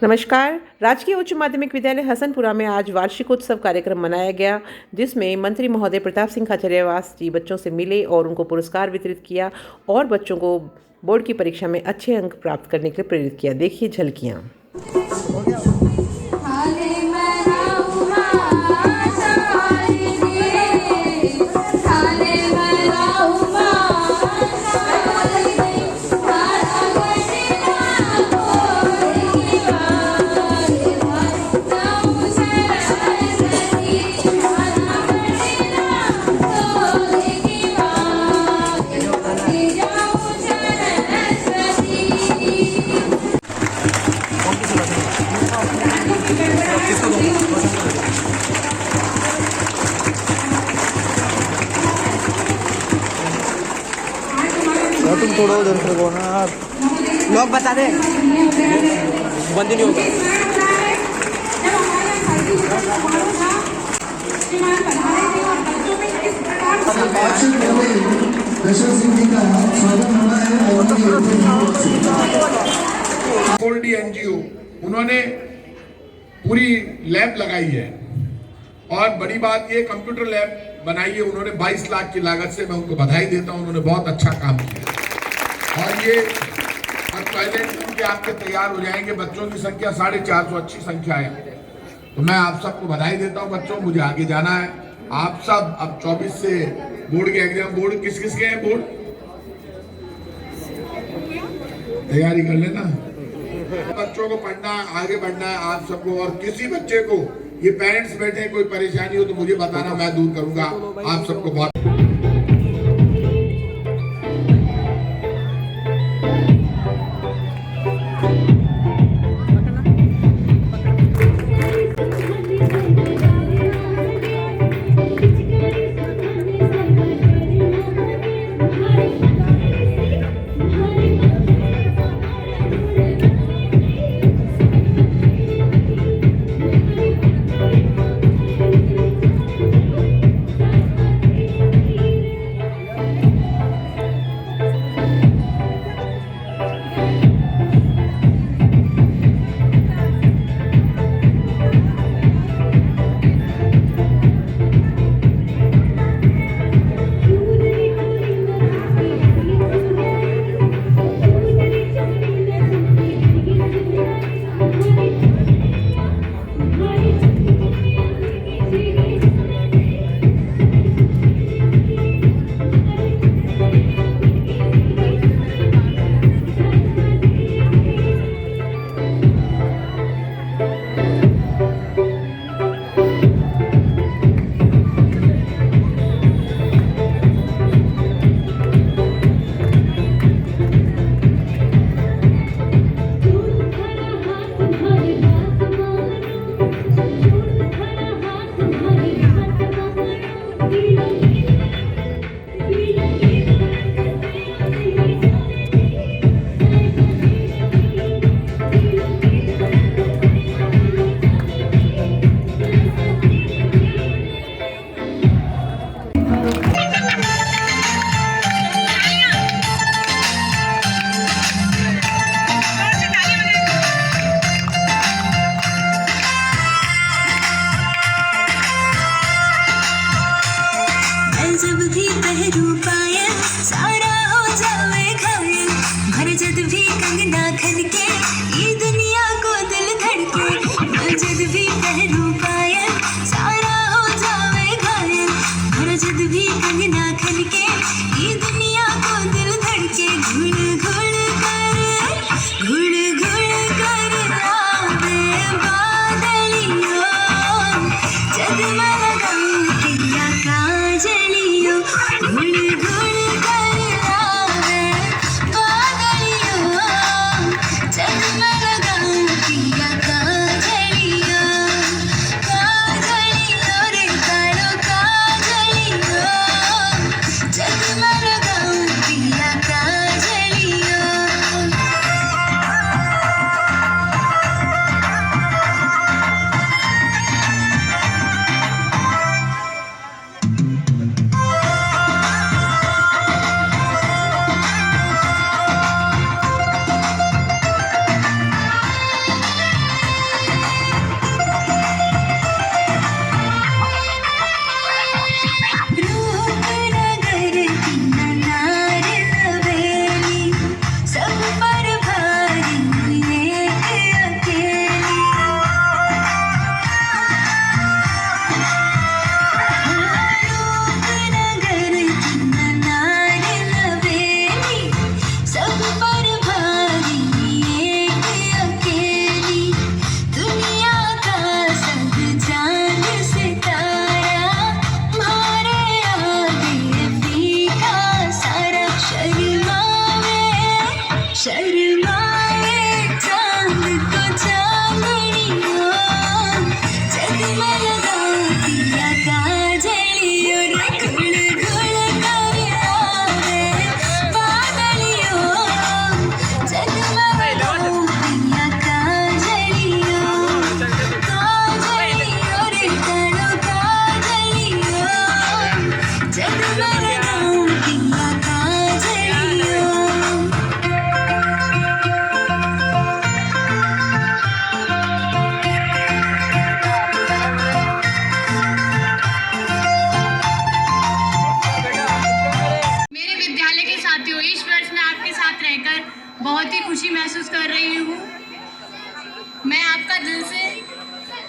नमस्कार। राजकीय उच्च माध्यमिक विद्यालय हसनपुरा में आज वार्षिकोत्सव कार्यक्रम मनाया गया, जिसमें मंत्री महोदय प्रताप सिंह खाचरियावास जी बच्चों से मिले और उनको पुरस्कार वितरित किया और बच्चों को बोर्ड की परीक्षा में अच्छे अंक प्राप्त करने के लिए प्रेरित किया। देखिए झलकियाँ। तुम थोड़ा उधर से को ना आप लोग बता दे बंद नहीं होगा। गोल्डी एनजीओ उन्होंने पूरी लैब लगाई है और बड़ी बात ये कंप्यूटर लैब बनाई है उन्होंने 22 लाख की लागत से। मैं उनको बधाई देता हूं, उन्होंने बहुत अच्छा काम किया और ये टॉयलेट के आपके तैयार हो जाएंगे। बच्चों की संख्या 450 अच्छी संख्या है, तो मैं आप सबको बधाई देता हूं। बच्चों मुझे आगे जाना है। आप सब अब 24 से बोर्ड के एग्जाम, बोर्ड किस किस के हैं, बोर्ड तैयारी कर लेना। बच्चों को पढ़ना, आगे बढ़ना है आप सबको। और किसी बच्चे को ये पेरेंट्स बैठे कोई परेशानी हो तो मुझे बताना, मैं दूर करूंगा। आप सबको बहुत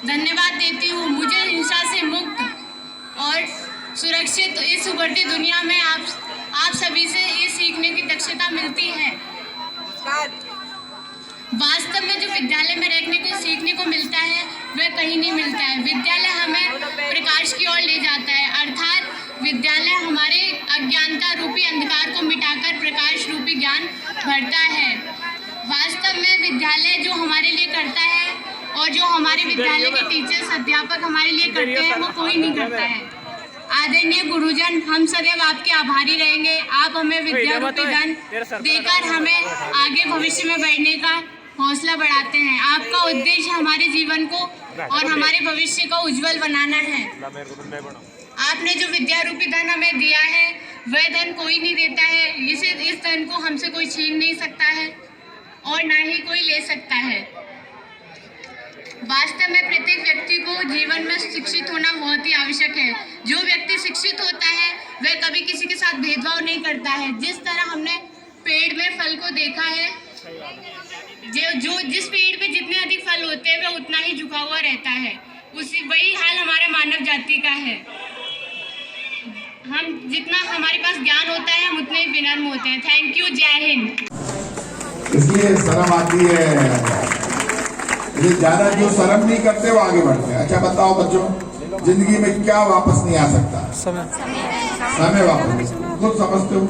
धन्यवाद देती हूँ। मुझे हिंसा से मुक्त और सुरक्षित इस उभरती दुनिया में आप सभी से ये सीखने की दक्षता मिलती है। वास्तव में जो विद्यालय में रहने को सीखने को मिलता है वह कहीं नहीं मिलता है। विद्यालय हमें प्रकाश की ओर ले जाता है, अर्थात विद्यालय हमारे अज्ञानता रूपी अंधकार को मिटाकर प्रकाश रूपी ज्ञान भरता है। वास्तव में विद्यालय जो हमारे लिए करता है और जो हमारे विद्यालय के टीचर्स अध्यापक हमारे लिए करते हैं वो कोई नहीं करता है। आदरणीय गुरुजन, हम सदैव आपके आभारी रहेंगे। आप हमें विद्या रूपी धन देकर हमें आगे भविष्य में बढ़ने का हौसला बढ़ाते हैं। आपका उद्देश्य हमारे जीवन को और हमारे भविष्य को उज्जवल बनाना है। आपने जो विद्या रूपी धन हमें दिया है वह धन कोई नहीं देता है। इस धन को हमसे कोई छीन नहीं सकता है और ना ही कोई ले सकता है। वास्तव में प्रत्येक व्यक्ति को जीवन में शिक्षित होना बहुत ही आवश्यक है। जो व्यक्ति शिक्षित होता है वह कभी किसी के साथ भेदभाव नहीं करता है। जिस तरह हमने पेड़ में फल को देखा है, जिस पेड़ पे जितने अधिक फल होते हैं वह उतना ही झुका हुआ रहता है। वही हाल हमारे मानव जाति का है। हम जितना हमारे पास ज्ञान होता है हम उतने ही विनम्र होते हैं। Thank you. जय हिंद। इसलिए शर्म आती है, ये ज्यादा जो शर्म नहीं करते वो आगे बढ़ते हैं। अच्छा बताओ बच्चों, जिंदगी में क्या वापस नहीं आ सकता? समय वापस। खुद समझते हो,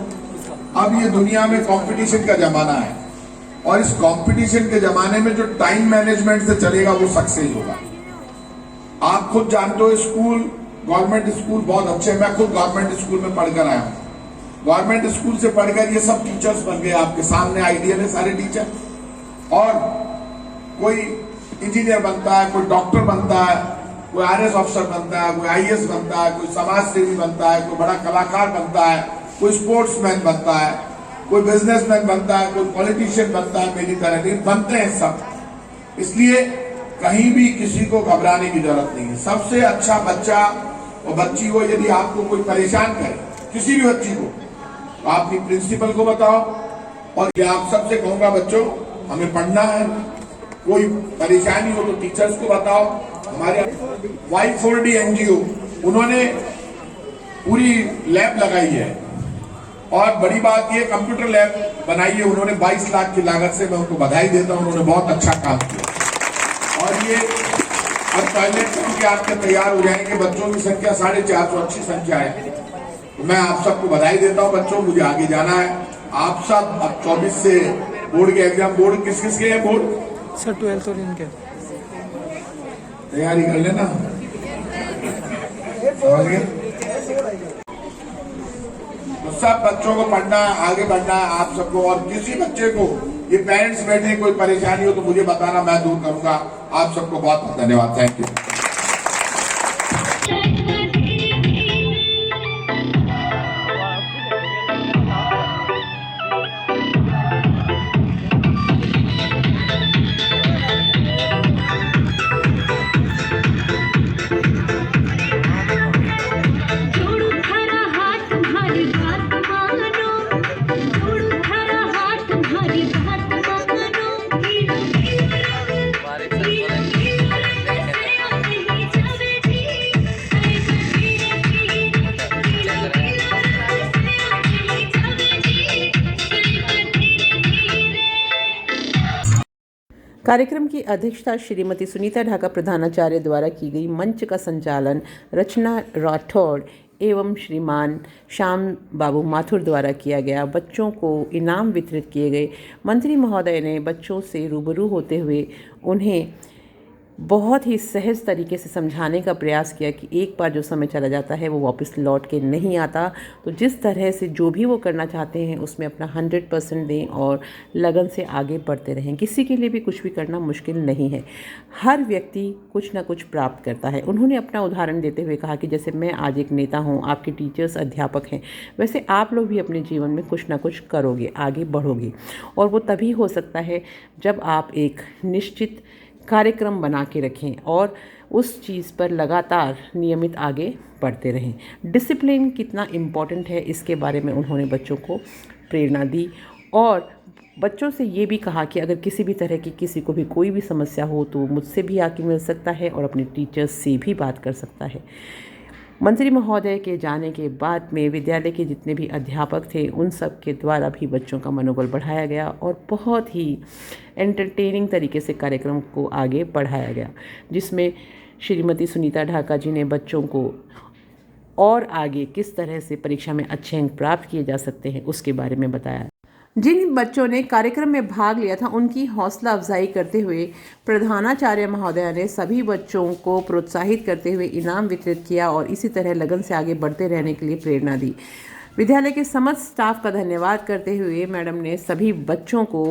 अब ये दुनिया में कंपटीशन का जमाना है और इस कंपटीशन के जमाने में जो टाइम मैनेजमेंट से चलेगा वो सक्सेस होगा। आप खुद जानते हो, स्कूल गवर्नमेंट स्कूल बहुत अच्छे। मैं खुद गवर्नमेंट स्कूल में पढ़कर आया हूँ। गवर्नमेंट स्कूल से पढ़कर ये सब टीचर्स बन गए, आपके सामने आइडियल है सारे टीचर। और कोई इंजीनियर बनता है, कोई डॉक्टर बनता है, कोई आरएस ऑफिसर बनता है, कोई आईएएस बनता है, कोई समाज सेवी बनता है, कोई बड़ा कलाकार बनता है, कोई स्पोर्ट्समैन बनता है, कोई बिजनेसमैन बनता है, कोई पॉलिटिशियन बनता है। मेरी तरह नहीं बनते हैं सब। इसलिए कहीं भी किसी को घबराने की जरूरत नहीं है। सबसे अच्छा बच्चा और बच्ची को यदि आपको कोई परेशान करे, किसी भी बच्ची को, तो आप अपनी प्रिंसिपल को बताओ। और ये आप सबसे कहूंगा बच्चों, हमें पढ़ना है। कोई परेशानी हो तो टीचर्स को बताओ। हमारे Y4D NGO उन्होंने पूरी लैब लगाई है और बड़ी बात ये कंप्यूटर लैब बनाई है उन्होंने 22 लाख की लागत से। मैं उनको बधाई देता हूं, उन्होंने बहुत अच्छा काम किया। और ये अब टॉयलेट के आपके तैयार हो जाएंगे। बच्चों की संख्या 450, अच्छी संख्या है। तो मैं आप सबको बधाई देता हूं बच्चों, मुझे आगे जाना है। आप सब अब 24 से बोर्ड के एग्जाम, बोर्ड किस किस के हैं? बोर्ड सर 12th और इनके तैयारी कर लेना। तो सब बच्चों को पढ़ना है, आगे बढ़ना है आप सबको। और किसी बच्चे को ये पेरेंट्स बैठे कोई परेशानी हो तो मुझे बताना, मैं दूर करूंगा। आप सबको बहुत बहुत धन्यवाद। Thank you. कार्यक्रम की अध्यक्षता श्रीमती सुनीता ढाका प्रधानाचार्य द्वारा की गई। मंच का संचालन रचना राठौड़ एवं श्रीमान श्याम बाबू माथुर द्वारा किया गया। बच्चों को इनाम वितरित किए गए। मंत्री महोदय ने बच्चों से रूबरू होते हुए उन्हें बहुत ही सहज तरीके से समझाने का प्रयास किया कि एक बार जो समय चला जाता है वो वापस लौट के नहीं आता। तो जिस तरह से जो भी वो करना चाहते हैं उसमें अपना 100% दें और लगन से आगे बढ़ते रहें। किसी के लिए भी कुछ भी करना मुश्किल नहीं है। हर व्यक्ति कुछ ना कुछ प्राप्त करता है। उन्होंने अपना उदाहरण देते हुए कहा कि जैसे मैं आज एक नेता हूँ, आपके टीचर्स अध्यापक हैं, वैसे आप लोग भी अपने जीवन में कुछ ना कुछ करोगे, आगे बढ़ोगे। और वो तभी हो सकता है जब आप एक निश्चित कार्यक्रम बना के रखें और उस चीज़ पर लगातार नियमित आगे बढ़ते रहें। डिसिप्लिन कितना इम्पॉर्टेंट है इसके बारे में उन्होंने बच्चों को प्रेरणा दी और बच्चों से ये भी कहा कि अगर किसी भी तरह की किसी को भी कोई भी समस्या हो तो मुझसे भी आके मिल सकता है और अपने टीचर्स से भी बात कर सकता है। मंत्री महोदय के जाने के बाद में विद्यालय के जितने भी अध्यापक थे उन सब के द्वारा भी बच्चों का मनोबल बढ़ाया गया और बहुत ही एंटरटेनिंग तरीके से कार्यक्रम को आगे बढ़ाया गया, जिसमें श्रीमती सुनीता ढाका जी ने बच्चों को और आगे किस तरह से परीक्षा में अच्छे अंक प्राप्त किए जा सकते हैं उसके बारे में बताया। जिन बच्चों ने कार्यक्रम में भाग लिया था उनकी हौसला अफजाई करते हुए प्रधानाचार्य महोदया ने सभी बच्चों को प्रोत्साहित करते हुए इनाम वितरित किया और इसी तरह लगन से आगे बढ़ते रहने के लिए प्रेरणा दी। विद्यालय के समस्त स्टाफ का धन्यवाद करते हुए मैडम ने सभी बच्चों को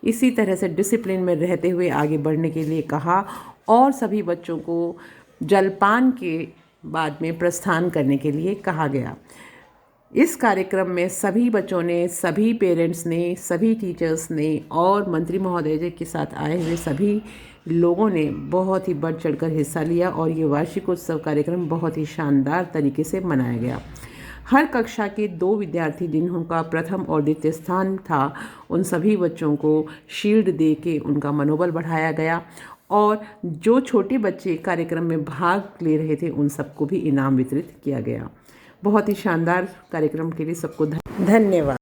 इसी तरह से डिसिप्लिन में रहते हुए आगे बढ़ने के लिए कहा और सभी बच्चों को जलपान के बाद में प्रस्थान करने के लिए कहा गया। इस कार्यक्रम में सभी बच्चों ने, सभी पेरेंट्स ने, सभी टीचर्स ने और मंत्री महोदय जी के साथ आए हुए सभी लोगों ने बहुत ही बढ़ चढ़कर हिस्सा लिया और ये वार्षिकोत्सव कार्यक्रम बहुत ही शानदार तरीके से मनाया गया। हर कक्षा के 2 विद्यार्थी जिनका प्रथम और द्वितीय स्थान था उन सभी बच्चों को शील्ड दे के उनका मनोबल बढ़ाया गया और जो छोटे बच्चे कार्यक्रम में भाग ले रहे थे उन सबको भी इनाम वितरित किया गया। बहुत ही शानदार कार्यक्रम के लिए सबको धन्यवाद।